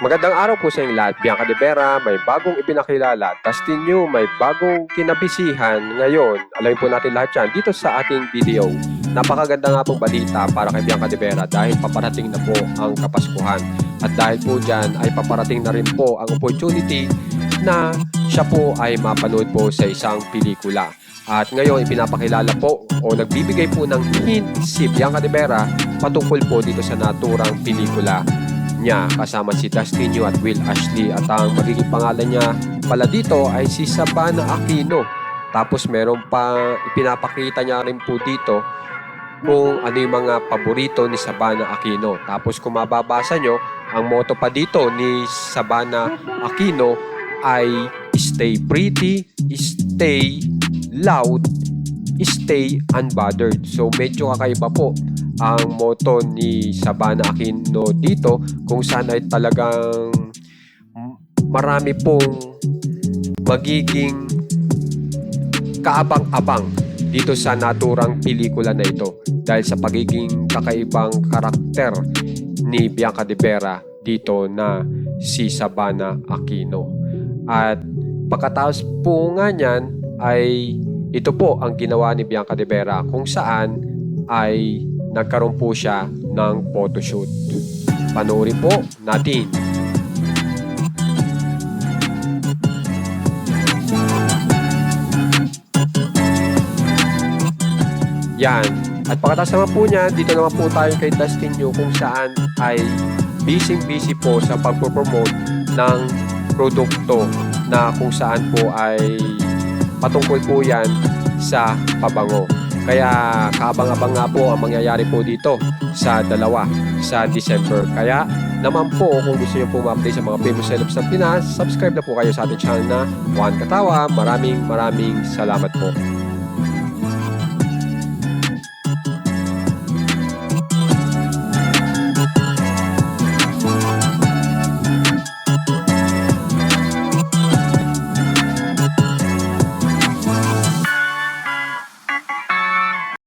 Magandang araw po sa inyong lahat. Bianca de Vera, may bagong ipinakilala. Dustin Yu, may bagong kinabisihan. Ngayon, alamin po natin lahat yan dito sa ating video. Napakaganda nga pong balita para kay Bianca de Vera dahil paparating na po ang Kapaskuhan. At dahil po dyan ay paparating na rin po ang opportunity na siya po ay mapanood po sa isang pelikula. At ngayon, ipinapakilala po o nagbibigay po ng hint si Bianca de Vera patungkol po dito sa naturang pelikula niya kasama si Dustin Yu at Will Ashley, at ang magiging pangalan niya pala dito ay si Sabana Aquino. Tapos meron pa ipinapakita niya rin po dito kung ano yung mga paborito ni Sabana Aquino. Tapos kung mababasa nyo, ang motto pa dito ni Sabana Aquino ay stay pretty, stay loud, stay unbothered. So medyo kakaiba po ang motto ni Sabana Aquino dito, kung saan ay talagang marami pong magiging kaabang-abang dito sa naturang pelikula na ito dahil sa pagiging kakaibang karakter ni Bianca de Vera dito na si Sabana Aquino. At pagkatapos po nga niyan ay ito po ang ginawa ni Bianca de Vera, kung saan ay nagkaroon po siya ng photoshoot. Panoorin po natin. Yan. At pagkatapos naman po niya, dito naman po tayo kay Dustin Yu, kung saan ay busy po sa pagpo-promote ng produkto na kung saan po ay patungkol po yan sa pabango. Kaya kaabang-abang nga po ang mangyayari po dito sa December. Kaya naman po, kung gusto nyo po ma-update sa mga famous celebs ng Pinas, subscribe na po kayo sa ating channel na Juan Katawa. Maraming salamat po.